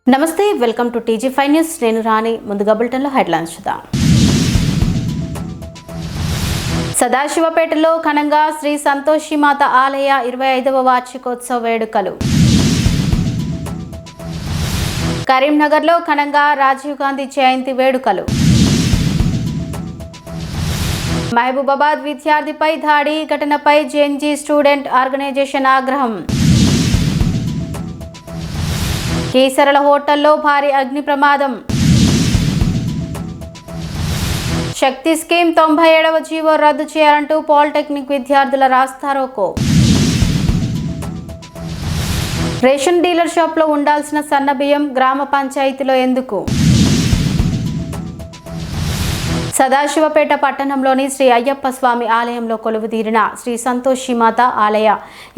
నమస్తే, welcome to TG5 news. నేను రాణి. ముందుగా బులెటిన్లో హెడ్లైన్స్ చూద్దాం. సదాశివపేటలో ఘనంగా శ్రీ సంతోషిమాత ఆలయ 25వ వార్షికోత్సవ వేడుకలు. కరీంనగర్లో ఘనంగా రాజీవ్ గాంధీ జయంతి వేడుకలు. మహబూబాబాద్ విద్యార్థిపై దాడి ఘటనపై జేఎన్జీ స్టూడెంట్ ఆర్గనైజేషన్ ఆగ్రహం. కేసరల హోటల్లో భారీ అగ్ని ప్రమాదం. శక్తి స్కీమ్ 97వ జీవో రద్దు చేయాలంటూ పాలిటెక్నిక్ విద్యార్థుల రాస్తారోకో. రేషన్ డీలర్ షాప్లో ఉండాల్సిన సన్నబియ్యం గ్రామ పంచాయతీలో ఎందుకు? సదాశివపేట పట్టణంలోని శ్రీ అయ్యప్ప స్వామి ఆలయంలో కొలువుదీరిన శ్రీ సంతోషిమాత ఆలయ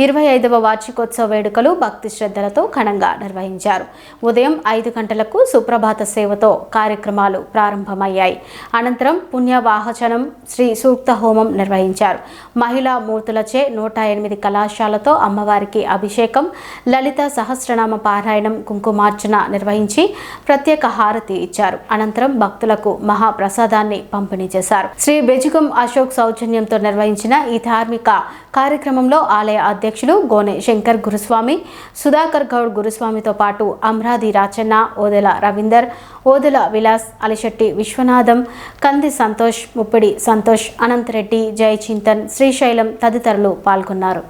25వ వార్షికోత్సవ వేడుకలు భక్తి శ్రద్ధలతో ఘనంగా నిర్వహించారు. ఉదయం 5 గంటలకు సుప్రభాత సేవతో కార్యక్రమాలు ప్రారంభమయ్యాయి. అనంతరం పుణ్యవాహచనం శ్రీ సూక్త హోమం నిర్వహించారు. మహిళా మూర్తులచే 108 కళాశాలతో అమ్మవారికి అభిషేకం, లలిత సహస్రనామ పారాయణం, కుంకుమార్చన నిర్వహించి ప్రత్యేక హారతి ఇచ్చారు. అనంతరం భక్తులకు మహాప్రసాదాన్ని పంపిణీ చేశారు. శ్రీ బెజుగం అశోక్ సౌజన్యంతో నిర్వహించిన ఈ ధార్మిక కార్యక్రమంలో ఆలయ అధ్యక్షులు గోనె శంకర్ గురుస్వామి, సుధాకర్ గౌడ్ గురుస్వామితో పాటు అమ్రాది రాచన్న, ఓదెల రవీందర్, ఓదెల విలాస్, అలిశెట్టి విశ్వనాథం, కంది సంతోష్, ముప్పిడి సంతోష్, అనంతరెడ్డి, జయ చింతన్, శ్రీశైలం తదితరులు పాల్గొన్నారు.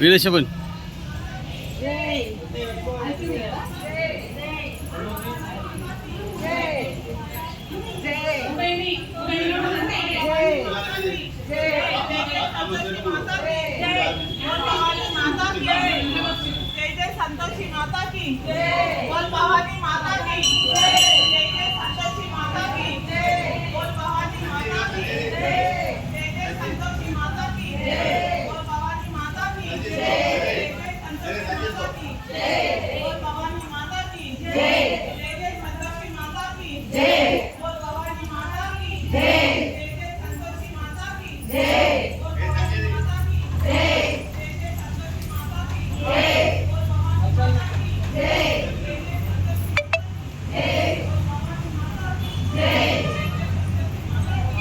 వీరేశపన్ संतोषी माता की जय, बोल भवानी माता की जय, जय जय संतोषी माता की जय, बोल भवानी माता की जय, जय जय संतोषी माता की जय, बोल भवानी माता की जय, जय जय संतोषी माता की जय, बोल भवानी माता की जय, जय जय संतोषी माता की जय, बोल भवानी माता की जय, जय जय संतोषी माता की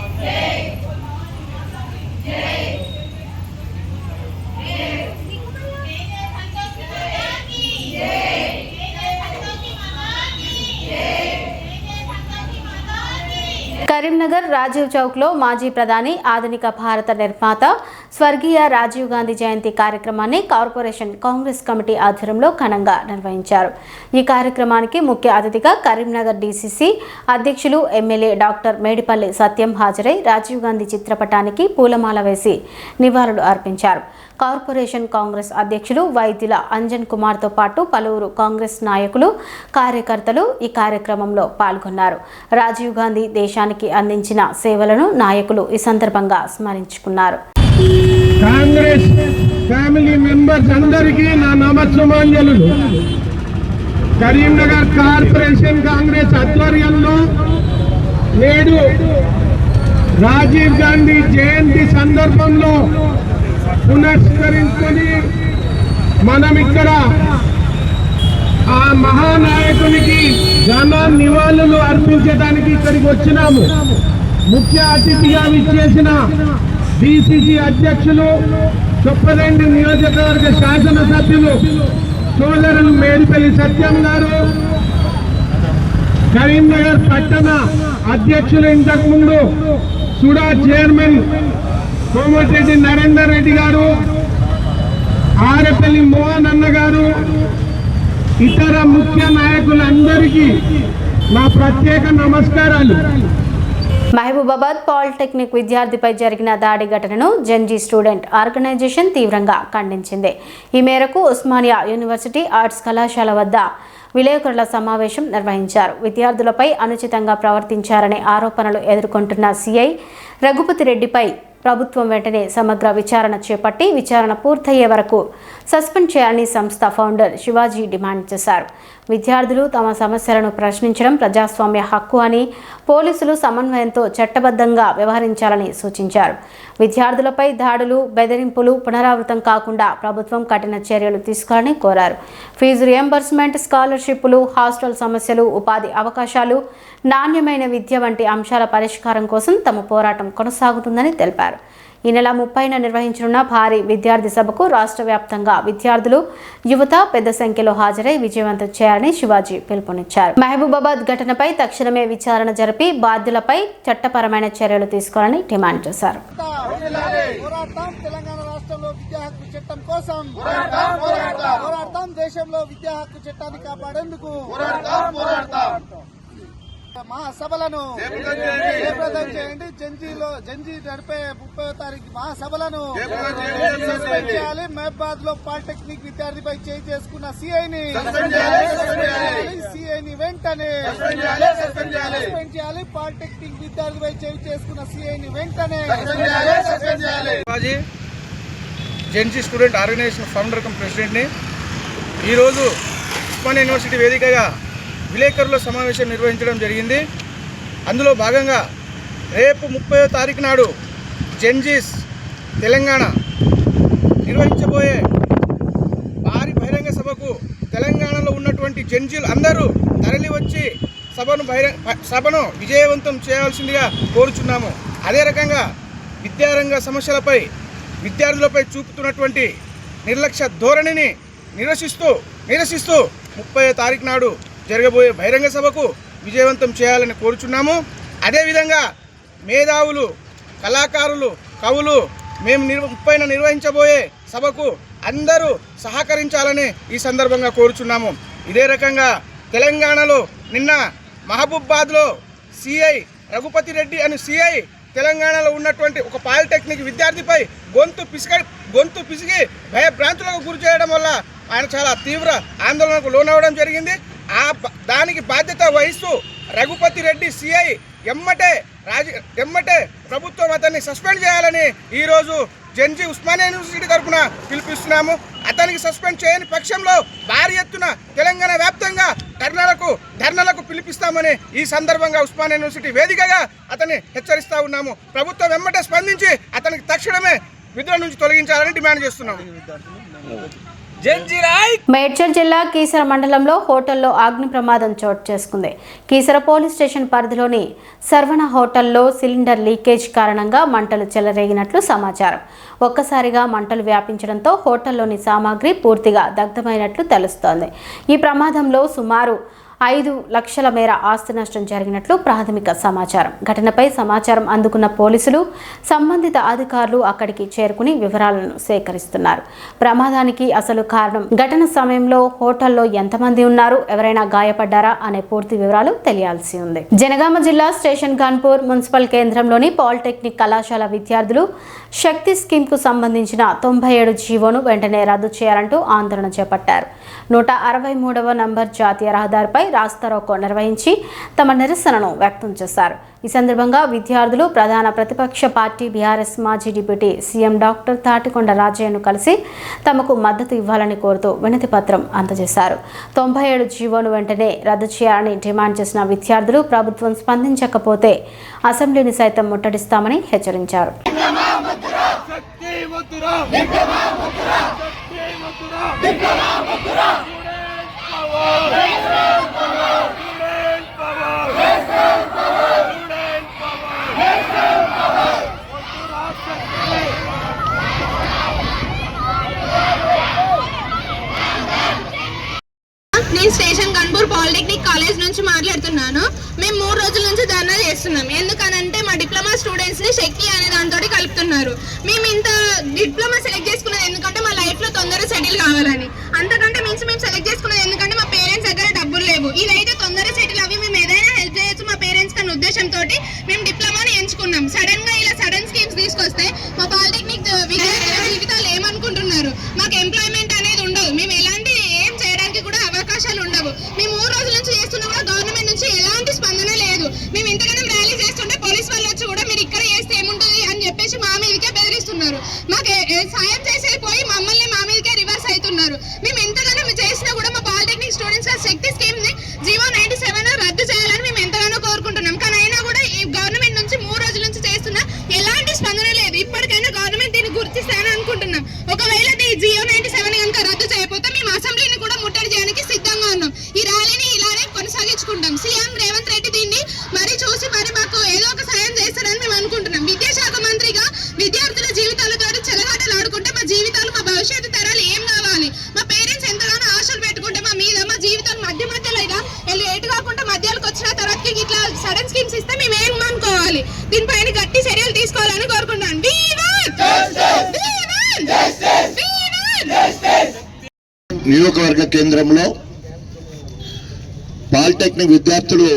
जय, बोल भवानी माता की जय, जय जय संतोषी माता की जय. కరీంనగర్ రాజీవ్ చౌక్లో మాజీ ప్రధాని, ఆధునిక భారత నిర్మాత స్వర్గీయ రాజీవ్ గాంధీ జయంతి కార్యక్రమాన్ని కార్పొరేషన్ కాంగ్రెస్ కమిటీ ఆధ్వర్యంలో ఘనంగా నిర్వహించారు. ఈ కార్యక్రమానికి ముఖ్య అతిథిగా కరీంనగర్ DCC అధ్యక్షులు ఎమ్మెల్యే డాక్టర్ మేడిపల్లి సత్యం హాజరై రాజీవ్ గాంధీ చిత్రపటానికి పూలమాల వేసి నివాళులు అర్పించారు. కార్పొరేషన్ కాంగ్రెస్ అధ్యక్షులు వైద్యుల అంజన్ కుమార్తో పాటు పలువురు కాంగ్రెస్ నాయకులు, కార్యకర్తలు ఈ కార్యక్రమంలో పాల్గొన్నారు. రాజీవ్ గాంధీ దేశానికి అందించిన సేవలను నాయకులు ఈ సందర్భంగా స్మరించుకున్నారు. కాంగ్రెస్ ఫ్యామిలీ మెంబర్స్ అందరికీ నా నమస్సుమాంజలు. కరీంనగర్ కార్పొరేషన్ కాంగ్రెస్ ఆధ్వర్యంలో నేడు రాజీవ్ గాంధీ జయంతి సందర్భంలో పునస్కరించుకొని మనం ఇక్కడ ఆ మహానాయకునికి ఘన నివాళులు అర్పించడానికి ఇక్కడికి వచ్చినాము. ముఖ్య అతిథిగా విచ్చేసిన DCC అధ్యక్షులు, చొప్పదండి నియోజకవర్గ శాసనసభ్యులు సోదరులు మేడిపల్లి సత్యం గారు, కరీంనగర్ పట్టణ అధ్యక్షులు ఇంతకుముందు సుడా చైర్మన్ కోమటిరెడ్డి నరేందర్ రెడ్డి గారు, ఆరపల్లి మోహన్ అన్న గారు, ఇతర ముఖ్య నాయకులందరికీ నా ప్రత్యేక నమస్కారాలు. మహబూబాబాద్ పాలిటెక్నిక్ విద్యార్థిపై జరిగిన దాడి ఘటనను జెన్జీ స్టూడెంట్ ఆర్గనైజేషన్ తీవ్రంగా ఖండించింది. ఈ మేరకు ఉస్మానియా యూనివర్సిటీ ఆర్ట్స్ కళాశాల వద్ద విలేకరుల సమావేశం నిర్వహించారు. విద్యార్థులపై అనుచితంగా ప్రవర్తించారనే ఆరోపణలు ఎదుర్కొంటున్న సిఐ రఘుపతి రెడ్డిపై ప్రభుత్వం వెంటనే సమగ్ర విచారణ చేపట్టి విచారణ పూర్తయ్యే వరకు సస్పెండ్ చేయాలని సంస్థ ఫౌండర్ శివాజీ డిమాండ్ చేశారు. విద్యార్థులు తమ సమస్యలను ప్రశ్నించడం ప్రజాస్వామ్య హక్కు అని, పోలీసులు సమన్వయంతో చట్టబద్ధంగా వ్యవహరించాలని సూచించారు. విద్యార్థులపై దాడులు, బెదిరింపులు పునరావృతం కాకుండా ప్రభుత్వం కఠిన చర్యలు తీసుకోవాలని కోరారు. ఫీజు రియంబర్స్మెంట్, స్కాలర్షిప్లు, హాస్టల్ సమస్యలు, ఉపాధి అవకాశాలు, నాణ్యమైన విద్య వంటి అంశాల పరిష్కారం కోసం తమ పోరాటం కొనసాగుతుందని తెలిపారు. ఈ నెల 30న నిర్వహించనున్న భారీ విద్యార్థి సభకు రాష్ట్ర వ్యాప్తంగా విద్యార్థులు, యువత పెద్ద సంఖ్యలో హాజరై విజయవంతం చేయాలని శివాజీ పిలుపునిచ్చారు. మహబూబాబాద్ ఘటనపై తక్షణమే విచారణ జరిపి బాధ్యులపై చట్టపరమైన చర్యలు తీసుకోవాలని డిమాండ్ చేశారు. మహాసభలను చేయండి. జంజీ నడిపే 30వ తారీఖు మహాసభలను చేయాలి. మహబాద్ లో పాలిటెక్నిక్ విద్యార్థిపై చేయి చేసుకున్న సిఐని వెంటనే సస్పెండ్ చేయాలి. పాలిటెక్నిక్ విద్యార్థిపై చేయి చేసుకున్న సిఐని వెంటనే Shivaji Gen Z student organisation founder cum president ని ఈరోజు ఉస్మానియా యూనివర్సిటీ వేదికగా విలేకరుల సమావేశం నిర్వహించడం జరిగింది. అందులో భాగంగా రేపు 30వ తారీఖు నాడు జెన్జీస్ తెలంగాణ నిర్వహించబోయే భారీ బహిరంగ సభకు తెలంగాణలో ఉన్నటువంటి జెన్జీలు అందరూ తరలి వచ్చి సభను విజయవంతం చేయాల్సిందిగా కోరుచున్నాము. అదే రకంగా విద్యారంగ సమస్యలపై విద్యార్థులపై చూపుతున్నటువంటి నిర్లక్ష్య ధోరణిని నిరసిస్తూ 30వ తారీఖు నాడు జరగబోయే బహిరంగ సభకు విజయవంతం చేయాలని కోరుచున్నాము. అదేవిధంగా మేధావులు, కళాకారులు, కవులు మేము 30న నిర్వహించబోయే సభకు అందరూ సహకరించాలని ఈ సందర్భంగా కోరుచున్నాము. ఇదే రకంగా తెలంగాణలో నిన్న మహబూబాబాద్లో సిఐ రఘుపతి రెడ్డి అని సిఐ తెలంగాణలో ఉన్నటువంటి ఒక పాలిటెక్నిక్ విద్యార్థిపై గొంతు పిసిగి భయభ్రాంతులకు గురి చేయడం వల్ల ఆయన చాలా తీవ్ర ఆందోళనకు లోనవడం జరిగింది. దానికి బాధ్యత వహిస్తూ రఘుపతి రెడ్డి సిఐ ఎమ్మటే ప్రభుత్వం అతన్ని సస్పెండ్ చేయాలని ఈరోజు జెన్జీ ఉస్మానియా యూనివర్సిటీ తరఫున పిలుపుస్తున్నాము. అతనికి సస్పెండ్ చేయని పక్షంలో భారీ ఎత్తున తెలంగాణ వ్యాప్తంగా ధర్నాలకు పిలిపిస్తామని ఈ సందర్భంగా ఉస్మానియా యూనివర్సిటీ వేదికగా అతన్ని హెచ్చరిస్తా ఉన్నాము. ప్రభుత్వం ఎమ్మటే స్పందించి అతనికి తక్షణమే విధుల నుంచి తొలగించాలని డిమాండ్ చేస్తున్నాము. మేడ్చల్ జిల్లా కీసర మండలంలో హోటల్లో అగ్ని ప్రమాదం చోటు చేసుకుంది. కీసర పోలీస్ స్టేషన్ పరిధిలోని సర్వణ హోటల్లో సిలిండర్ లీకేజ్ కారణంగా మంటలు చెలరేగినట్లు సమాచారం. ఒక్కసారిగా మంటలు వ్యాపించడంతో హోటల్లోని సామాగ్రి పూర్తిగా దగ్ధమైనట్లు తెలుస్తోంది. ఈ ప్రమాదంలో సుమారు 5 లక్షల మేర ఆస్తి నష్టం జరిగినట్లు ప్రాథమిక సమాచారం. ఘటనపై సమాచారం అందుకున్న పోలీసులు, సంబంధిత అధికారులు అక్కడికి చేరుకుని వివరాలను సేకరిస్తున్నారు. ప్రమాదానికి అసలు కారణం, ఘటన సమయంలో హోటల్లో ఎంతమంది ఉన్నారు, ఎవరైనా గాయపడ్డారా అనే పూర్తి వివరాలు తెలియాల్సి ఉంది. జనగామ జిల్లా స్టేషన్ గన్పూర్ మున్సిపల్ కేంద్రంలోని పాలిటెక్నిక్ కళాశాల విద్యార్థులు శక్తి స్కీమ్కు సంబంధించిన 97 జీవోను వెంటనే రద్దు చేయాలంటూ ఆందోళన చేపట్టారు. 163వ నంబర్ జాతీయ రహదారిపై రాస్తారోకో నిర్వహించి తమ నిరసనను వ్యక్తం చేశారు. ఈ సందర్భంగా విద్యార్థులు ప్రధాన ప్రతిపక్ష పార్టీ బీఆర్ఎస్ మాజీ డిప్యూటీ సీఎం డాక్టర్ తాటికొండ రాజయ్యను కలిసి తమకు మద్దతు ఇవ్వాలని కోరుతూ వినతి పత్రం అందజేశారు. 97 జీవోను వెంటనే రద్దు చేయాలని డిమాండ్ చేసిన విద్యార్థులు ప్రభుత్వం స్పందించకపోతే అసెంబ్లీని సైతం ముట్టడిస్తామని హెచ్చరించారు. నేను స్టేషన్ గన్పూర్ పాలిటెక్నిక్ కాలేజ్ నుంచి మాట్లాడుతున్నాను. మేము 3 రోజుల నుంచి ధర్నా చేస్తున్నాం. ఎందుకనంటే మా డిప్లొమా స్టూడెంట్స్ ని శక్తి అనే దాంతో కలుపుతున్నారు. మేము ఇంత డిప్లొమా సెలెక్ట్ చేసుకున్నది ఎందుకంటే మా లైఫ్ లో తొందరగా సెటిల్ కావాలని. అంతకంటే మించి మేము సెలెక్ట్ చేసుకున్నది ఎందుకంటే మా పేరెంట్స్ దగ్గర డబ్బులు లేవు. ఇదైతే తొందరగా సెటిల్ అవి మేము ఏదైనా హెల్ప్ చేయొచ్చు మా పేరెంట్స్ అనే ఉద్దేశంతో మేము డిప్లొమాని అవకాశాలు ఉండవు. మేము 3 రోజుల నుంచి చేస్తున్నా కూడా గవర్నమెంట్ నుంచి ఎలాంటి స్పందన లేదు. మేము ఇంతగానో ర్యాలీ చేస్తుంటే పోలీస్ వాళ్ళు వచ్చి కూడా మీరు ఇక్కడ చేస్తే ఏముంటుంది అని చెప్పేసి మా మీదకే బెదిరిస్తున్నారు. మాకు సాయం చేసేది పోయి మమ్మల్ని మా మీదకే రివర్స్ అవుతున్నారు. మేము ఎంతగానో చేసినా కూడా మా పాలిటెక్నిక్ స్టూడెంట్స్ శక్తి స్కీమ్ ని 097 రద్దు చేయాలని మేము ఎంతగానో కోరుకుంటున్నాం. కానీ అయినా కూడా ఈ గవర్నమెంట్ నుంచి 3 రోజుల నుంచి చేస్తున్నా ఎలాంటి స్పందన లేదు. ఇప్పటికైనా గవర్నమెంట్ దీన్ని గుర్తిస్తానని అనుకుంటున్నాం. ఒకవేళ 097 కనుక రద్దు చేయకపోతే మేము అసెంబ్లీని కూడా ముట్టడి చేయడానికి సిద్ధంగా ఉన్నాం. ఈ ర్యాలీని ఇలానే కొనసాగించుకుంటాం. సీఎం రేవంత్ రెడ్డి దీన్ని మరి చూసి మరి మాకు ఏదో ఒక సాయం చేస్తారని మేము అనుకుంటున్నాం. విద్యాశాఖ మంత్రిగా విద్యార్థుల జీవితాలతో చెలగాటలు ఆడుకుంటే మా జీవితాలు మా భవిష్యత్తు తరాలు ఏం కావాలి? మా పేరెంట్స్ ఎంతగానో ఆశలు పెట్టుకుంటే మా మీద మా జీవితాలు మధ్యలో ఇలా లేటు కాకుండా మధ్యలోకి వచ్చిన తర్వాత ఇట్లా సడన్ స్కీమ్స్ ఇస్తే మేము ఏం అనుకోవాలి? దీనిపైన గట్టి చర్యలు తీసుకోవాలని కోరుకుంటున్నాను. నియోజకవర్గ కేంద్రంలో పాలిటెక్నిక్ విద్యార్థులు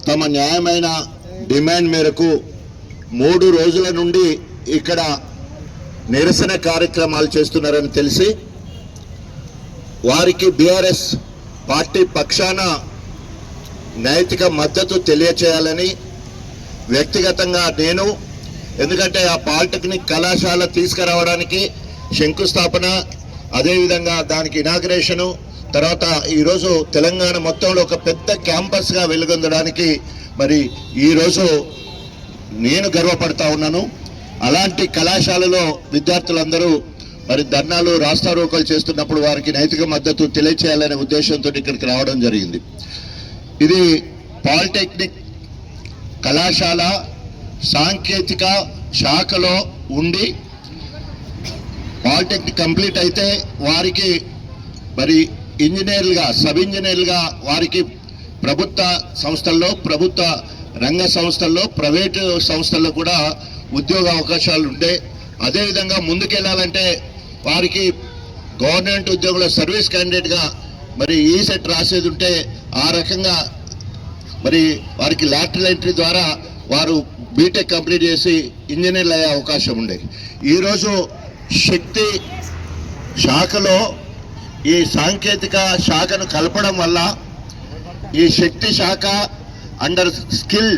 తమ న్యాయమైన డిమాండ్ మేరకు 3 రోజుల నుండి ఇక్కడ నిరసన కార్యక్రమాలు చేస్తున్నారని తెలిసి వారికి బీఆర్ఎస్ పార్టీ పక్షాన నైతిక మద్దతు తెలియచేయాలని వ్యక్తిగతంగా నేను, ఎందుకంటే ఆ పాలిటెక్నిక్ కళాశాల తీసుకురావడానికి శంకుస్థాపన, అదేవిధంగా దానికి ఇనాగ్రేషను, తర్వాత ఈరోజు తెలంగాణ మొత్తంలో ఒక పెద్ద క్యాంపస్గా వెలుగొందడానికి మరి ఈరోజు నేను గర్వపడతా ఉన్నాను. అలాంటి కళాశాలలో విద్యార్థులందరూ మరి ధర్నాలు రాస్తారోకోలు చేస్తున్నప్పుడు వారికి నైతిక మద్దతు తెలియచేయాలనే ఉద్దేశంతో ఇక్కడికి రావడం జరిగింది. ఇది పాలిటెక్నిక్ కళాశాల సాంకేతిక శాఖలో ఉండి పాలిటెక్నిక్ కంప్లీట్ అయితే వారికి మరి ఇంజనీర్లుగా, సబ్ ఇంజనీర్లుగా వారికి ప్రభుత్వ సంస్థల్లో, ప్రభుత్వ రంగ సంస్థల్లో, ప్రైవేటు సంస్థల్లో కూడా ఉద్యోగ అవకాశాలు ఉంటాయి. అదేవిధంగా ముందుకెళ్ళాలంటే వారికి గవర్నమెంట్ ఉద్యోగుల సర్వీస్ క్యాండిడేట్గా మరి ఈసెట్ రాసేది ఉంటే ఆ రకంగా మరి వారికి లాటరల్ ఎంట్రీ ద్వారా వారు బీటెక్ కంప్లీట్ చేసి ఇంజనీర్లు అయ్యే అవకాశం ఉండే. ఈరోజు శక్తి శాఖలో ఈ సాంకేతిక శాఖను కలపడం వల్ల ఈ శక్తి శాఖ అండర్ స్కిల్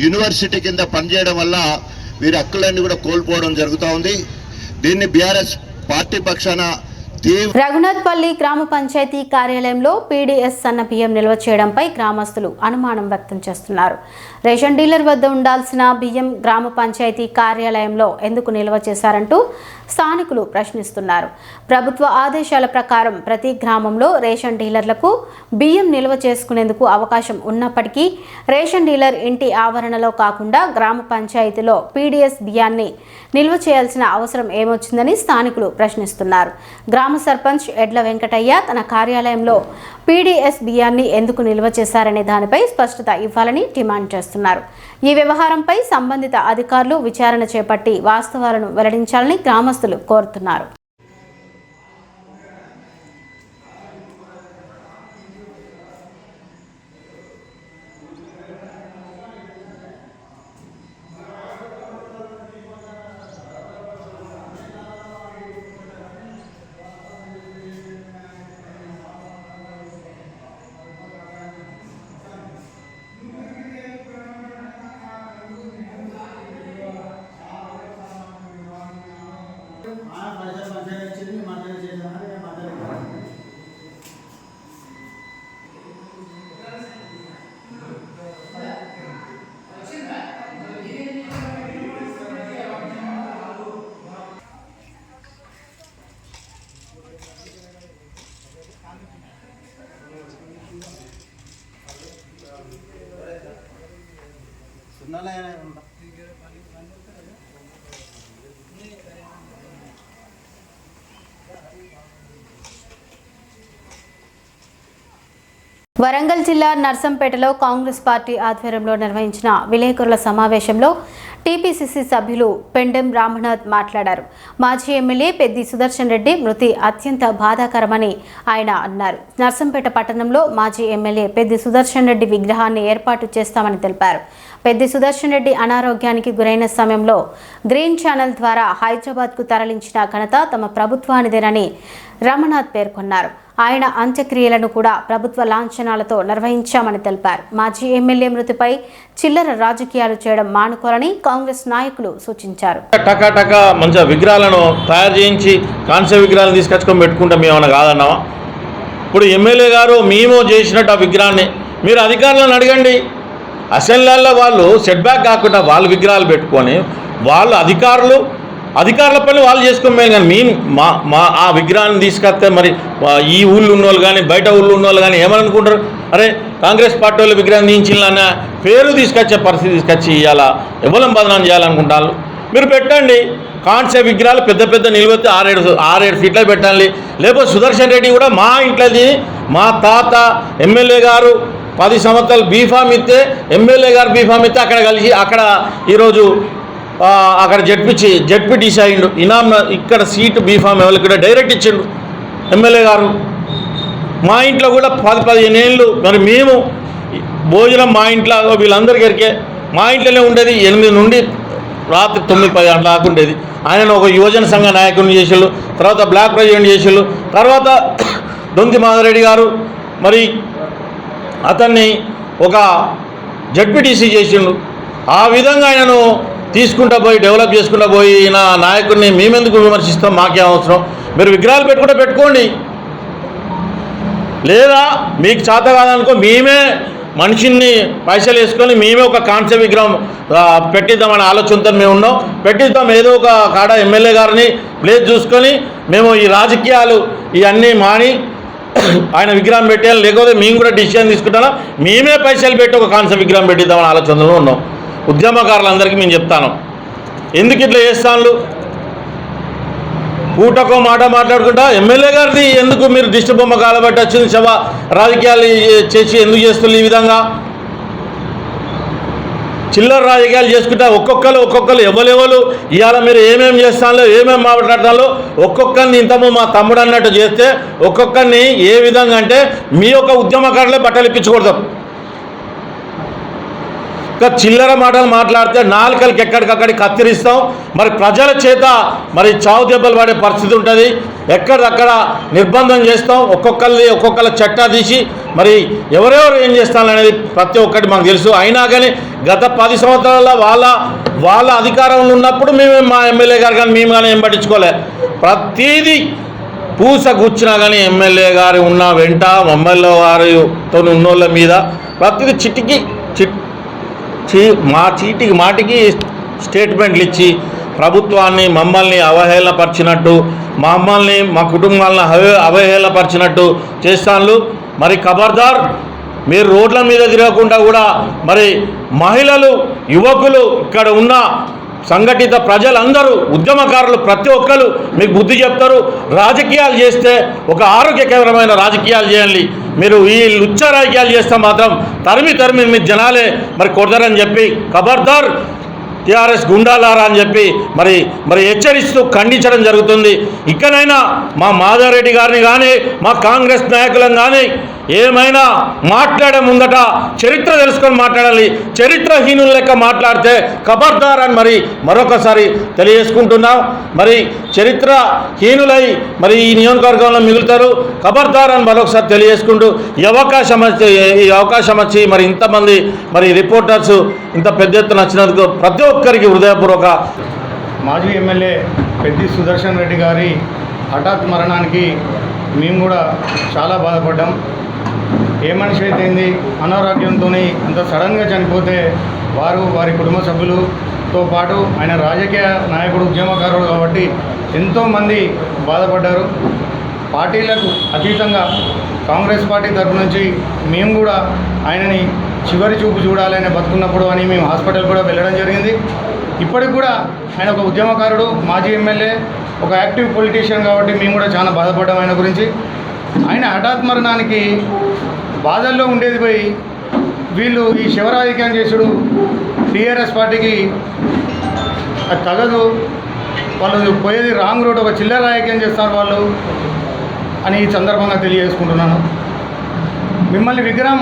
యూనివర్సిటీ కింద పనిచేయడం వల్ల వీరి హక్కులన్నీ కూడా కోల్పోవడం జరుగుతూ ఉంది. దీన్ని బీఆర్ఎస్ పార్టీ పక్షాన రఘునాథ్పల్లి గ్రామ పంచాయతీ కార్యాలయంలో పీడీఎస్ సన్న బియ్యం నిల్వ చేయడంపై గ్రామస్తులు అనుమానం వ్యక్తం చేస్తున్నారు. రేషన్ డీలర్ వద్ద ఉండాల్సిన బియ్యం గ్రామ పంచాయతీ కార్యాలయంలో ఎందుకు నిల్వ చేశారంటూ స్థానికులు ప్రశ్నిస్తున్నారు. ప్రభుత్వ ఆదేశాల ప్రకారం ప్రతి గ్రామంలో రేషన్ డీలర్లకు బియ్యం నిల్వ చేసుకునేందుకు అవకాశం ఉన్నప్పటికీ రేషన్ డీలర్ ఇంటి ఆవరణలో కాకుండా గ్రామ పంచాయతీలో పీడీఎస్ బియ్యాన్ని నిల్వ చేయాల్సిన అవసరం ఏమొచ్చిందని స్థానికులు ప్రశ్నిస్తున్నారు. గ్రామ సర్పంచ్ ఎడ్ల వెంకటయ్య తన కార్యాలయంలో పీడీఎస్ బియ్యాన్ని ఎందుకు నిల్వ చేశారనే దానిపై స్పష్టత ఇవ్వాలని డిమాండ్ చేస్తున్నారు. ఈ వ్యవహారంపై సంబంధిత అధికారులు విచారణ చేపట్టి వాస్తవాలను వెల్లడించాలని గ్రామస్తులు కోరుతున్నారు. వరంగల్ జిల్లా నర్సంపేటలో కాంగ్రెస్ పార్టీ ఆధ్వర్యంలో నిర్వహించిన విలేకరుల సమావేశంలో టీపీసీసీ సభ్యులు పెండెం రామనాథ్ మాట్లాడారు. మాజీ ఎమ్మెల్యే పెద్ది సుదర్శన్ రెడ్డి మృతి అత్యంత బాధాకరమని ఆయన అన్నారు. నర్సంపేట పట్టణంలో మాజీ ఎమ్మెల్యే పెద్ది సుదర్శన్ రెడ్డి విగ్రహాన్ని ఏర్పాటు చేస్తామని తెలిపారు. పెద్ది సుదర్శన్ రెడ్డి అనారోగ్యానికి గురైన సమయంలో గ్రీన్ ఛానల్ ద్వారా హైదరాబాద్కు తరలించిన ఘనత తమ ప్రభుత్వానిదేనని రమనాథ్ పేర్కొన్నారు. ఆయన అంత్యక్రియలను కూడా ప్రభుత్వ లాంఛనాలతో నిర్వహించామని తెలిపారు. మాజీ ఎమ్మెల్యే మృతిపై చిల్లర రాజకీయాలు చేయడం మానుకోవాలని కాంగ్రెస్ నాయకులు సూచించారు. టకా మంచిగా విగ్రహాలను తయారు చేయించి కాంస్య విగ్రహాలను తీసుకొచ్చుకొని పెట్టుకుంటే మేము ఏమైనా కాదన్నావా? ఇప్పుడు ఎమ్మెల్యే గారు మేము చేసినట్టు ఆ విగ్రహాన్ని మీరు అధికారులను అడగండి. అసెంబ్లీలో వాళ్ళు సెట్ బ్యాక్ కాకుండా వాళ్ళు విగ్రహాలు పెట్టుకొని వాళ్ళు అధికారుల పని వాళ్ళు చేసుకోమేది. కానీ మేము మా ఆ విగ్రహాన్ని తీసుకొస్తే మరి ఈ ఊళ్ళో ఉన్న వాళ్ళు కానీ బయట ఊళ్ళో ఉన్న వాళ్ళు కానీ ఏమనుకుంటారు? అరే కాంగ్రెస్ పార్టీ వాళ్ళు విగ్రహం దించిన పేరు తీసుకొచ్చే పరిస్థితి తీసుకొచ్చి ఇవాళ ఎవరం బదనాం చేయాలనుకుంటారు. మీరు పెట్టండి కాంస్య విగ్రహాలు పెద్ద నిలబెట్టి 6-7 ఫీట్లో పెట్టాలి. లేకపోతే సుదర్శన్ రెడ్డి కూడా మా ఇంట్లోది మా తాత ఎమ్మెల్యే గారు 10 సంవత్సరాలు బీఫామ్ ఇస్తే ఎమ్మెల్యే గారు బీఫామ్ ఇస్తే అక్కడ కలిసి అక్కడ ఈరోజు అక్కడ జడ్పీటీసీ అయ్యిండు. ఇనాం ఇక్కడ సీటు బీఫామ్ ఎవరికి కూడా డైరెక్ట్ ఇచ్చిండు ఎమ్మెల్యే గారు. మా ఇంట్లో కూడా 10-15 ఏళ్ళు మరి మేము భోజనం మా ఇంట్లో వీళ్ళందరికీ ఎరికే మా ఇంట్లోనే ఉండేది. 8 నుండి రాత్రి 9-10 గంటల దాకా ఉండేది. ఆయన ఒక యువజన సంఘ నాయకుడిని చేసేళ్ళు, తర్వాత బ్లాక్ ప్రెసిడెంట్ చేసేళ్ళు, తర్వాత దొంతి మాధవరెడ్డి గారు మరి అతన్ని ఒక జడ్పీటీసీ చేసిండు. ఆ విధంగా ఆయనను తీసుకుంటూ పోయి డెవలప్ చేసుకుంటూ పోయి నా నాయకుడిని మేమెందుకు విమర్శిస్తాం? మాకేం అవసరం? మీరు విగ్రహాలు పెట్టుకోండి. లేదా మీకు చేత కాదనుకో మేమే మనిషిని పైసలు వేసుకొని మేమే ఒక కాంస్య విగ్రహం పెట్టిద్దామనే ఆలోచనతో మేము ఉన్నాం. పెట్టిద్దాం ఏదో ఒక కాడ ఎమ్మెల్యే గారిని ప్లేస్ చూసుకొని మేము ఈ రాజకీయాలు ఇవన్నీ మాని ఆయన విగ్రహం పెట్టాలి. లేకపోతే మేము కూడా డిసిషన్ తీసుకుంటాను మేమే పైసలు పెట్టి ఒక కాంస్య విగ్రహం పెట్టిద్దామని ఆలోచనలో ఉన్నాం. ఉద్యమకారులందరికీ మేము చెప్తాను, ఎందుకు ఇట్లా చేస్తాను? పూటకో మాట మాట్లాడుకుంటా ఎమ్మెల్యే గారిది ఎందుకు మీరు దిష్టి బొమ్మ కాలబట్టి వచ్చింది సభ రాజకీయాలు చేసి ఎందుకు చేస్తున్నారు ఈ విధంగా? చిల్లర రాజకీయాలు చేసుకుంటా ఒక్కొక్కరు ఎవరెవరు ఇవాళ మీరు ఏమేమి చేస్తానో ఏమేమి మాట్లాడతానో ఒక్కొక్కరిని ఇంతము మా తమ్ముడు అన్నట్టు చేస్తే ఒక్కొక్కరిని ఏ విధంగా అంటే మీ యొక్క ఉద్యమకారులే బట్టలు ఇప్పించకూడదు. చిల్లర మాటలు మాట్లాడితే నాలుకలకి ఎక్కడికక్కడికి కత్తిరిస్తాం. మరి ప్రజల చేత మరి చావు దెబ్బలు పడే పరిస్థితి ఉంటుంది. ఎక్కడిదక్కడ నిర్బంధం చేస్తాం. ఒక్కొక్కళ్ళ చట్టా తీసి మరి ఎవరెవరు ఏం చేస్తారనేది ప్రతి ఒక్కటి మాకు తెలుసు. అయినా కానీ గత 10 సంవత్సరాల వాళ్ళ అధికారంలో ఉన్నప్పుడు మేము మా ఎమ్మెల్యే గారు కానీ మేము కానీ ఏం పట్టించుకోలే. ప్రతిదీ పూస కూర్చున్నా కానీ ఎమ్మెల్యే గారు ఉన్న వెంట ఎమ్మెల్యే గారితో ఉన్నోళ్ళ మీద ప్రతిదీ చీటికి మాటికి స్టేట్మెంట్లు ఇచ్చి ప్రభుత్వాన్ని మమ్మల్ని అవహేళనపరిచినట్టు మా కుటుంబాలను అవహేళనపరిచినట్టు చేస్తాను. మరి ఖబర్దార్ మీరు రోడ్ల మీద తిరగకుండా కూడా మరి మహిళలు యువకులు ఇక్కడ ఉన్న సంఘటిత ప్రజలందరూ ఉద్యమకారులు ప్రతి ఒక్కరు మీకు బుద్ధి చెప్తారు. రాజకీయాలు చేస్తే ఒక ఆరోగ్యకరమైన రాజకీయాలు చేయాలి. మీరు ఈ లుచ్చ రాజకీయాలు చేస్తే మాత్రం తరిమి మీ జనాలే మరి కొడతారని చెప్పి ఖబర్దార్ టీఆర్ఎస్ గుండాలారా అని చెప్పి మరి హెచ్చరిస్తూ ఖండించడం జరుగుతుంది. ఇక్కడైనా మా మాధవరెడ్డి గారిని కానీ మా కాంగ్రెస్ నాయకులను కానీ ఏమైనా మాట్లాడే ముందట చరిత్ర తెలుసుకొని మాట్లాడాలి. చరిత్రహీనుల లెక్క మాట్లాడితే ఖబర్దార్ అని మరి మరొకసారి తెలియజేసుకుంటున్నాం. మరి చరిత్రహీనులై మరి ఈ నియోజకవర్గంలో మిగులుతారు. ఖబర్దార్ అని మరొకసారి తెలియజేసుకుంటూ ఈ అవకాశం వచ్చి మరి ఇంతమంది మరి రిపోర్టర్స్ ఇంత పెద్ద ఎత్తున వచ్చినందుకు ప్రతి ఒక్కరికి హృదయపూర్వక. మాజీ ఎమ్మెల్యే పెద్ది సుదర్శన్ రెడ్డి గారి హఠాత్ మరణానికి మేము కూడా చాలా బాధపడ్డాం. ఏ మనిషి అయితే ఏంది అనారోగ్యంతో అంత సడన్గా చనిపోతే వారి కుటుంబ సభ్యులతో పాటు ఆయన రాజకీయ నాయకుడు ఉద్యమకారుడు కాబట్టి ఎంతోమంది బాధపడ్డారు. పార్టీలకు అతీతంగా కాంగ్రెస్ పార్టీ తరఫు నుంచి మేము కూడా ఆయనని చివరి చూపు చూడాలని బతుకున్నప్పుడు అని మేము హాస్పిటల్ కూడా వెళ్ళడం జరిగింది. ఇప్పటికి కూడా ఆయన ఒక ఉద్యమకారుడు, మాజీ ఎమ్మెల్యే, ఒక యాక్టివ్ పొలిటీషియన్ కాబట్టి మేము కూడా చాలా బాధపడ్డాం ఆయన గురించి. ఆయన హఠాత్ మరణానికి బాధల్లో ఉండేది పోయి వీళ్ళు ఈ శివరాజకీయం చేసుడు టీఆర్ఎస్ పార్టీకి అది తగదు, వాళ్ళు పోయేది రాంగ్ రూట్, ఒక చిల్లర రాజకీయం చేస్తారు వాళ్ళు అని ఈ సందర్భంగా తెలియజేసుకుంటున్నాను. మిమ్మల్ని విగ్రహం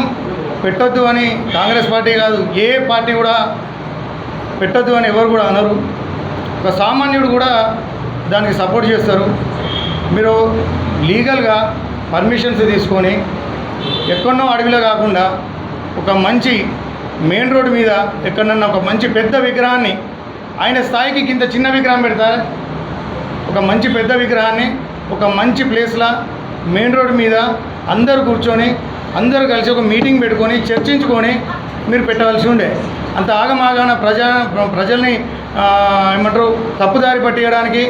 పెట్టొద్దు అని కాంగ్రెస్ పార్టీ కాదు ఏ పార్టీ కూడా పెట్టొద్దు అని ఎవరు కూడా అనరు. ఒక సామాన్యుడు కూడా దానికి సపోర్ట్ చేస్తారు. మీరు లీగల్గా పర్మిషన్స్ తీసుకొని ఎక్కడనో అడవిలో కాకుండా ఒక మంచి మెయిన్ రోడ్డు మీద ఎక్కడన్నా ఒక మంచి పెద్ద విగ్రహాన్ని ఆయన స్థాయికి ఇంత చిన్న విగ్రహం పెడతారు. ఒక మంచి పెద్ద విగ్రహాన్ని ఒక మంచి ప్లేస్లో మెయిన్ రోడ్డు మీద అందరూ కూర్చొని అందరూ కలిసి ఒక మీటింగ్ పెట్టుకొని చర్చించుకొని మీరు పెట్టవలసి ఉండే. అంత ఆగమాగాన ప్రజల్ని ఏమంటారు తప్పుదారి పట్టియడానికి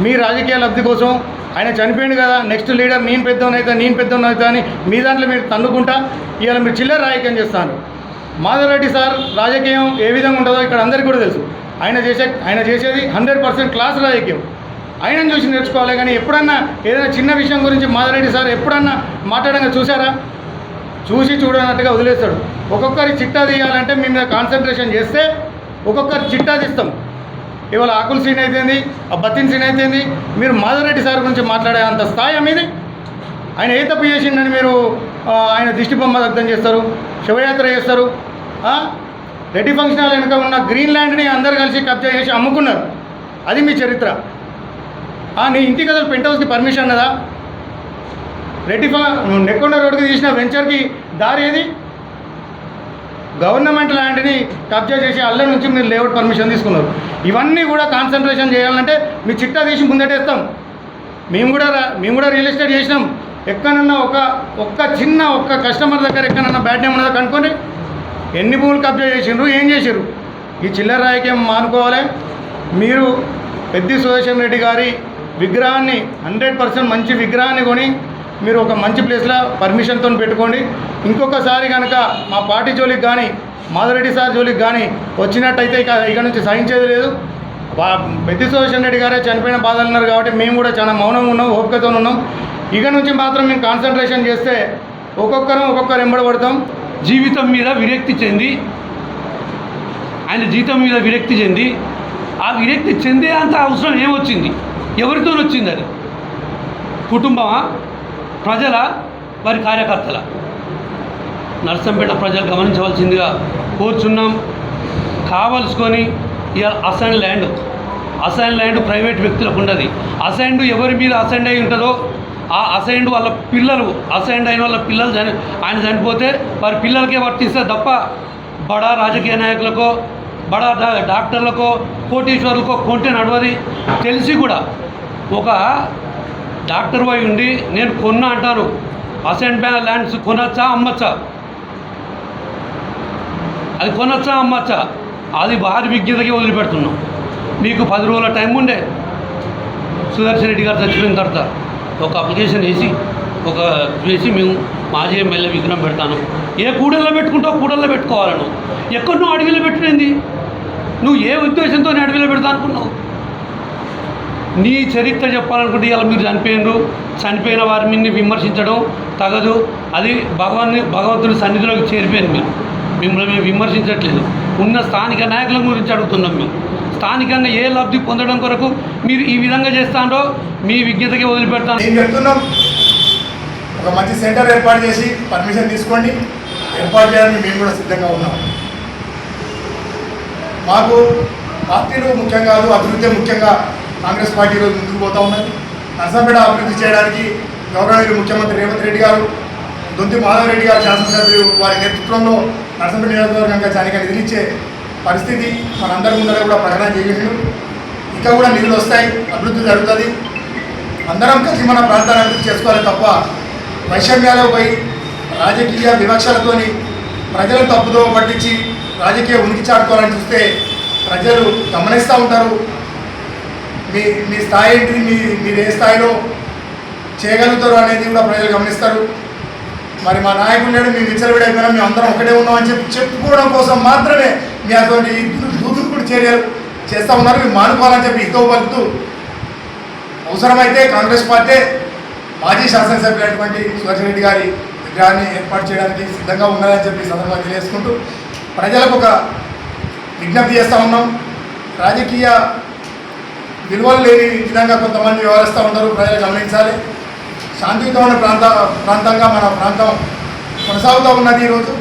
మీ రాజకీయ లబ్ధి కోసం ఆయన చనిపోయింది కదా, నెక్స్ట్ లీడర్ నేను పెద్దోనైతే అని మీ దాంట్లో మీరు తన్నుకుంటా ఇవాళ మీరు చిల్లర రాజకీయం చేస్తారు. మాధవరెడ్డి సార్ రాజకీయం ఏ విధంగా ఉంటుందో ఇక్కడ అందరికీ కూడా తెలుసు. ఆయన చేసేది 100% క్లాస్ రాజకీయం. ఆయనను చూసి నేర్చుకోవాలి. కానీ ఎప్పుడన్నా ఏదైనా చిన్న విషయం గురించి మాధవరెడ్డి సార్ ఎప్పుడన్నా మాట్లాడంగా చూసారా? చూసి చూడనట్టుగా వదిలేస్తాడు. ఒక్కొక్కరి చిట్టా తీయాలంటే మీ మీద కాన్సన్ట్రేషన్ చేస్తే ఒక్కొక్కరి చిట్టా తీస్తాం. ఇవాళ ఆకుల సీన్ అయితేంది, ఆ బతిన్ సీన్ అయితేంది, మీరు మాధవరెడ్డి సార్ గురించి మాట్లాడే అంత స్థాయి మీది. ఆయన ఏ తప్పు చేసిండని మీరు ఆయన దిష్టి బొమ్మ దగ్ధం చేస్తారు, శివయాత్ర చేస్తారు. రెడ్డి ఫంక్షన్ హాల్ వెనుక ఉన్న గ్రీన్ ల్యాండ్ని అందరు కలిసి కబ్జా చేసి అమ్ముకున్నారు. అది మీ చరిత్ర. నీ ఇంటికి అసలు పెంట్ హౌస్కి పర్మిషన్ ఉన్నదా? నెక్కొండ రోడ్డుకి తీసిన వెంచర్కి దారి ఏది? గవర్నమెంట్ ల్యాండ్ని కబ్జా చేసి అల్ల నుంచి మీరు లేఅవుట్ పర్మిషన్ తీసుకున్నారు. ఇవన్నీ కూడా కాన్సన్ట్రేషన్ చేయాలంటే మీ చిట్టా తీసి ముందటేస్తాం. మేము కూడా రియల్ ఎస్టేట్ చేసినాం. ఎక్కడన్నా ఒక్క కస్టమర్ దగ్గర ఎక్కడన్నా బ్యాడ్ నేమ్ ఉన్నదా కనుక్కొని ఎన్ని భూములు కబ్జా చేసిండ్రు, ఏం చేసారు? ఈ చిల్లర రాజకీయం మానుకోవాలి. మీరు పెద్ది సుదర్శన్ రెడ్డి గారి విగ్రహాన్ని 100% మంచి విగ్రహాన్ని కొని మీరు ఒక మంచి ప్లేస్లో పర్మిషన్తో పెట్టుకోండి. ఇంకొకసారి కనుక మా పార్టీ జోలికి కానీ మాధవరెడ్డి సార్ జోలికి కానీ వచ్చినట్టయితే ఇక నుంచి సహించేది లేదు. పెద్ది సుదర్శన్ రెడ్డి గారే చనిపోయిన బాధలు ఉన్నారు కాబట్టి మేము కూడా చాలా మౌనంగా ఉన్నాం, ఓపికతో ఉన్నాం. ఇక నుంచి మాత్రం మేము కాన్సన్ట్రేషన్ చేస్తే ఒక్కొక్కరు ఎంబడబడతాం. జీవితం మీద విరక్తి చెంది ఆయన జీవితం మీద విరక్తి చెంది ఆ విరక్తి చెందే అంత అవసరం ఏమొచ్చింది? ఎవరితో వచ్చింది? అది కుటుంబమా, ప్రజల, వారి కార్యకర్తల? నర్సంపేట ప్రజలు గమనించవలసిందిగా కోరుచున్నాం. కావలసుకొని ఇవాళ అసైన్ ల్యాండ్ ప్రైవేట్ వ్యక్తులకు ఉండదు. అసైన్డ్ ఎవరి మీద అసైన్డ్ అయి ఉంటుందో ఆ అసైన్డ్ వాళ్ళ పిల్లలు, అసైన్డ్ అయిన వాళ్ళ పిల్లలు ఆయన చనిపోతే వారి పిల్లలకే వర్తిస్తే తప్ప బడా రాజకీయ నాయకులకో బడా డాక్టర్లకో కోటీశ్వరులకో కొంటే నడవది. తెలిసి కూడా ఒక డాక్టర్ పోయి ఉండి నేను కొన్నా అంటాను. అసైన్డ్ ల్యాండ్స్ కొనొచ్చా, అమ్మచ్చా? అది కొనొచ్చా, అమ్మచ్చా? అది వారి విజ్ఞతకి వదిలిపెడుతున్నాం. మీకు 10 రోజుల టైం ఉండే. సుదర్శన్ రెడ్డి గారు చచ్చిపోయిన తర్వాత ఒక అప్లికేషన్ వేసి మేము మాజీ ఎమ్మెల్యే విగ్రహం పెడతాను. ఏ కూడల్లో పెట్టుకుంటావు, కూడల్లో పెట్టుకోవాలను. ఎక్కడో అడవిలో పెట్టింది. నువ్వు ఏ ఉద్దేశంతో అడవిలో పెడతా అనుకున్నావు? నీ చరిత్ర చెప్పాలనుకుంటే ఇలా మీరు చనిపోయిన వారి మీద విమర్శించడం తగదు. అది భగవంతుని సన్నిధిలోకి చేరిపోయింది. మిమ్మల్ని మేము విమర్శించట్లేదు. ఉన్న స్థానిక నాయకుల గురించి అడుగుతున్నాం. మేము స్థానికంగా ఏ లబ్ధి పొందడం కొరకు మీరు ఈ విధంగా చేస్తారో మీ విజ్ఞతకి వదిలిపెడతాను. నేను చెప్తున్నాం, ఒక మంచి సెంటర్ ఏర్పాటు చేసి పర్మిషన్ తీసుకోండి. ఏర్పాటు చేయడానికి మేము కూడా సిద్ధంగా ఉన్నాం. మాకు పార్టీలు ముఖ్యం కాదు, అభివృద్ధి ముఖ్యంగా కాంగ్రెస్ పార్టీ రోజు ముందుకు పోతూ ఉన్నది. నర్సంపేట అభివృద్ధి చేయడానికి గౌరవనీయులు ముఖ్యమంత్రి రేవంత్ రెడ్డి గారు, దొంతి మాధవరెడ్డి గారు శాసనసభ్యులు వారి నేతృత్వంలో నర్సంపేట నియోజకవర్గంగా చానిక నిధులిచ్చే పరిస్థితి మనందరి ముందర కూడా ప్రకటన చేయండి. ఇంకా కూడా నిధులు వస్తాయి, అభివృద్ధి జరుగుతుంది. అందరం కలిసి మన ప్రాంతాన్ని అభివృద్ధి చేసుకోవాలి తప్ప వైషమ్యాలకు పోయి రాజకీయ వివక్షలతోని ప్రజలను తప్పుదో పట్టించి రాజకీయ ఉనికి చాటుకోవాలని చూస్తే ప్రజలు గమనిస్తూ ఉంటారు. మీ స్థాయి ఏంటిది, మీరు ఏ స్థాయిలో చేయగలుగుతారు అనేది కూడా ప్రజలు గమనిస్తారు. మరి మా నాయకుడు లేడు, మేము విచ్చలవిడైపోయినా మేము అందరం ఒకటే ఉన్నామని చెప్పుకోవడం కోసం మాత్రమే మీ అటువంటి దూదుకుడు చర్యలు చేస్తూ ఉన్నారు. మీరు మానుకోవాలని చెప్పి హితవు పలుకుతూ అవసరమైతే కాంగ్రెస్ పార్టీ మాజీ శాసనసభ్యులైనటువంటి సుదర్శన్ రెడ్డి గారి విగ్రహాన్ని ఏర్పాటు చేయడానికి సిద్ధంగా ఉన్నారని చెప్పి సందర్భంగా తెలియజేసుకుంటూ ప్రజలకు ఒక విజ్ఞప్తి చేస్తూ ఉన్నాం. రాజకీయ విలువలు లేని విధంగా కొంతమంది వ్యవహరిస్తూ ఉంటారు, ప్రజలు గమనించాలి. శాంతియుతమైన ప్రాంతంగా మన ప్రాంతం కొనసాగుతూ ఉన్నది. ఈరోజు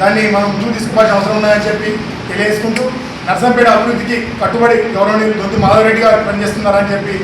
దాన్ని మనం ముందుకు తీసుకోవాల్సిన అవసరం ఉన్నదని చెప్పి తెలియజేసుకుంటూ నర్సంపేట అభివృద్ధికి కట్టుబడి గౌరవనీయులు దొంతి మాధవరెడ్డి గారు పనిచేస్తున్నారని చెప్పి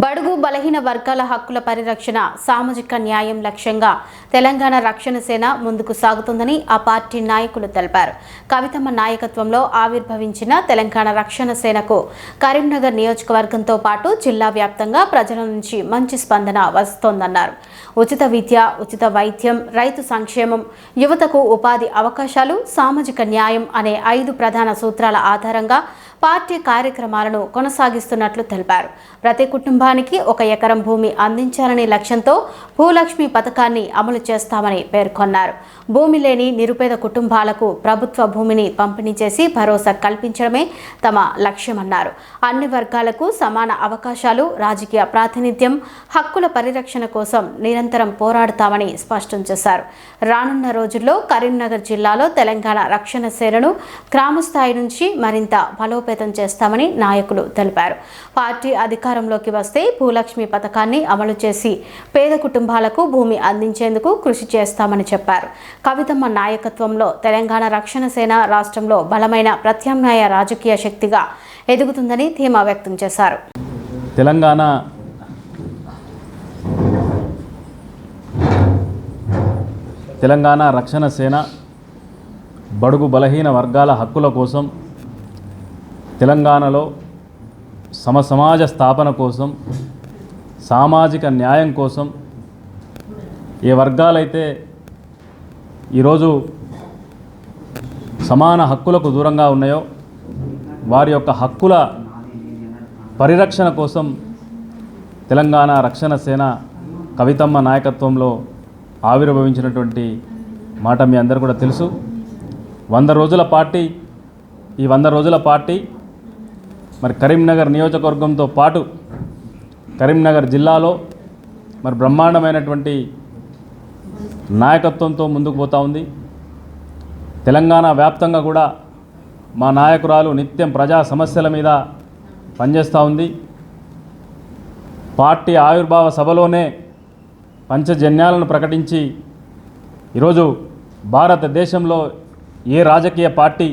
బడుగు బలహీన వర్గాల హక్కుల పరిరక్షణ, సామాజిక న్యాయం లక్ష్యంగా తెలంగాణ రక్షణ సేన ముందుకు సాగుతుందని ఆ పార్టీ నాయకులు తెలిపారు. కవితమ్మ నాయకత్వంలో ఆవిర్భవించిన తెలంగాణ రక్షణ సేనకు కరీంనగర్ నియోజకవర్గంతో పాటు జిల్లా వ్యాప్తంగా ప్రజల నుంచి మంచి స్పందన వస్తోందన్నారు. ఉచిత విద్య, ఉచిత వైద్యం, రైతు సంక్షేమం, యువతకు ఉపాధి అవకాశాలు, సామాజిక న్యాయం అనే 5 ప్రధాన సూత్రాల ఆధారంగా పార్టీ కార్యక్రమాలను కొనసాగిస్తున్నట్లు తెలిపారు. ప్రతి కుటుంబానికి 1 ఎకరం భూమి అందించాలనే లక్ష్యంతో భూలక్ష్మి పథకాన్ని అమలు చేస్తామని పేర్కొన్నారు. భూమి లేని నిరుపేద కుటుంబాలకు ప్రభుత్వ భూమిని పంపిణీ చేసి భరోసా కల్పించడమే తమ లక్ష్యమన్నారు. అన్ని వర్గాలకు సమాన అవకాశాలు, రాజకీయ ప్రాతినిధ్యం, హక్కుల పరిరక్షణ కోసం నిరంతరం పోరాడతామని స్పష్టం చేశారు. రానున్న రోజుల్లో కరీంనగర్ జిల్లాలో తెలంగాణ రక్షణ సేనను గ్రామ స్థాయి నుంచి మరింత బలోపేతం చేస్తామని నాయకులు తెలిపారు. పార్టీ అధికారంలోకి వస్తే భూలక్ష్మి పథకాన్ని అమలు చేసి పేద కుటుంబాలకు భూమి అందించేందుకు కృషి చేస్తామని చెప్పారు. కవితమ్మ నాయకత్వంలో తెలంగాణ రక్షణ సేన రాష్ట్రంలో బలమైన ప్రత్యామ్నాయ రాజకీయ శక్తిగా ఎదుగుతుందని ధీమా వ్యక్తం చేశారు. తెలంగాణ రక్షణ సేన బడుగు బలహీన వర్గాల హక్కుల కోసం, తెలంగాణలో సమసమాజ స్థాపన కోసం, సామాజిక న్యాయం కోసం ఏ వర్గాలైతే ఈరోజు సమాన హక్కులకు దూరంగా ఉన్నాయో వారి యొక్క హక్కుల పరిరక్షణ కోసం తెలంగాణ రక్షణ సేన కవితమ్మ నాయకత్వంలో ఆవిర్భవించినటువంటి మాట మీ అందరూ కూడా తెలుసు. 100 రోజుల పార్టీ. ఈ 100 రోజుల పార్టీ మరి కరీంనగర్ నియోజకవర్గంతో పాటు కరీంనగర్ జిల్లాలో మరి బ్రహ్మాండమైనటువంటి నాయకత్వంతో ముందుకు పోతూ ఉంది. తెలంగాణ వ్యాప్తంగా కూడా మా నాయకురాలు నిత్యం ప్రజా సమస్యల మీద పనిచేస్తూ ఉంది. పార్టీ ఆవిర్భావ సభలోనే పంచజన్యాలను ప్రకటించి ఈరోజు భారతదేశంలో ఏ రాజకీయ పార్టీ,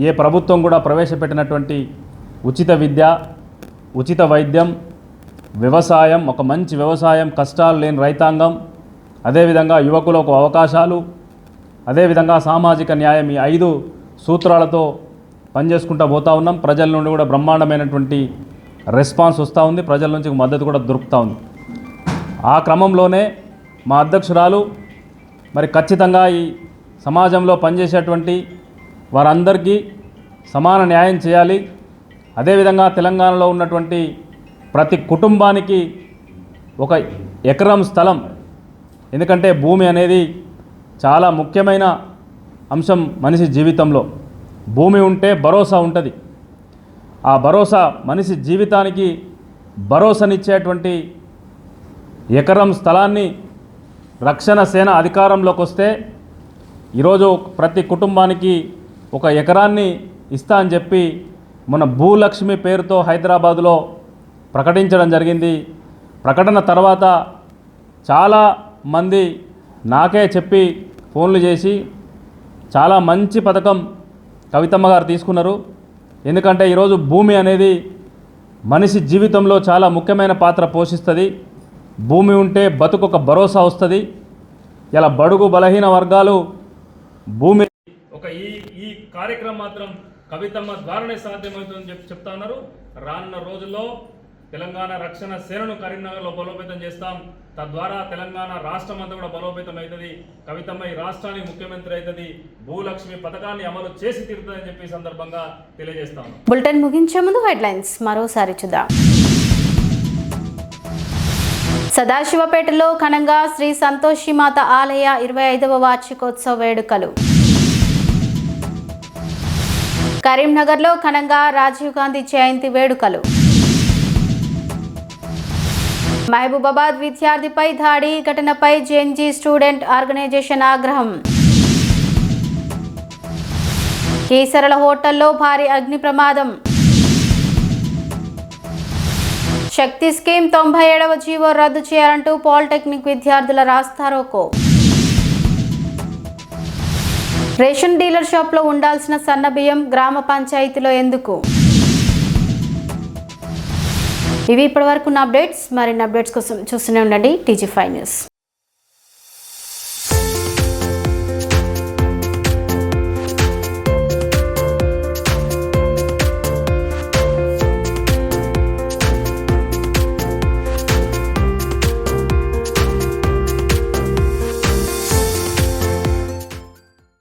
ఏ ప్రభుత్వం కూడా ప్రవేశపెట్టినటువంటి ఉచిత విద్య, ఉచిత వైద్యం, వ్యవసాయం, ఒక మంచి వ్యవసాయం, కష్టాలు లేని రైతాంగం, అదేవిధంగా యువకులకు అవకాశాలు, అదేవిధంగా సామాజిక న్యాయం, ఈ 5 సూత్రాలతో పనిచేసుకుంటూ పోతూ ఉన్నాం. ప్రజల నుండి కూడా బ్రహ్మాండమైనటువంటి రెస్పాన్స్ వస్తూ ఉంది. ప్రజల నుంచి మద్దతు కూడా దొరుకుతూ ఉంది. ఆ క్రమంలోనే మా అధ్యక్షురాలు మరి ఖచ్చితంగా ఈ సమాజంలో పనిచేసేటువంటి వారందరికీ సమాన న్యాయం చేయాలి. అదేవిధంగా తెలంగాణలో ఉన్నటువంటి ప్రతి కుటుంబానికి 1 ఎకరం స్థలం, ఎందుకంటే భూమి అనేది చాలా ముఖ్యమైన అంశం మనిషి జీవితంలో. భూమి ఉంటే భరోసా ఉంటుంది. ఆ భరోసా మనిషి జీవితానికి భరోసానిచ్చేటువంటి ఎకరం స్థలాన్ని రక్షణ సేన అధికారంలోకి వస్తే ఈరోజు ప్రతి కుటుంబానికి 1 ఎకరాన్ని ఇస్తా అని చెప్పి మన భూలక్ష్మి పేరుతో హైదరాబాదులో ప్రకటించడం జరిగింది. ప్రకటన తర్వాత చాలామంది నాకే చెప్పి ఫోన్లు చేసి చాలా మంచి పథకం కవితమ్మ గారు తీసుకున్నారు. ఎందుకంటే ఈరోజు భూమి అనేది మనిషి జీవితంలో చాలా ముఖ్యమైన పాత్ర పోషిస్తుంది. భూమి ఉంటే బతుకొక భరోసా వస్తుంది. ఇలా బడుగు బలహీన వర్గాలు భూమి ఈ కార్యక్రమం మాత్రం కవితమ్మ ద్వారానే సాధ్యమవుతుందని చెప్తా ఉన్నారు. రానున్న రోజుల్లో తెలంగాణ రక్షణ సేనను కరీంనగర్లో బలోపేతం చేస్తాం. తద్వారా తెలంగాణ రాష్ట్రం అంతా కూడా బలోపేతం అవుతుంది. కవితమ్మ ఈ రాష్ట్రానికి ముఖ్యమంత్రి అవుతుంది. భూలక్ష్మి పథకాన్ని అమలు చేసి తీరుతుందని చెప్పి ఈ సందర్భంగా తెలియజేస్తాం. బులెటిన్ ముగించే ముందు హెడ్లైన్స్ మరోసారి చూద్దాం. సదాశివపేటలో ఘనంగా శ్రీ సంతోషిమాత ఆలయ 25వ వార్షికోత్సవ వేడుకలు. కరీంనగర్లో ఘనంగా రాజీవ్ గాంధీ జయంతి వేడుకలు. మహబూబాబాద్ విద్యార్థిపై దాడి ఘటనపై జెన్జీ స్టూడెంట్ ఆర్గనైజేషన్ ఆగ్రహం. కీసరల హోటల్లో భారీ అగ్ని ప్రమాదం. శక్తి స్కీమ్ 97వ జీవో రద్దు చేయాలంటూ పాలిటెక్నిక్ విద్యార్థుల రాస్తారోకో. రేషన్ డీలర్ షాప్లో ఉండాల్సిన సన్నబియ్యం గ్రామ పంచాయతీలో ఎందుకు? ఇవి ఇప్పటివరకు ఉన్న అప్డేట్స్. మరిన్ని అప్డేట్స్ కోసం చూస్తూనే ఉండండి TG5 న్యూస్.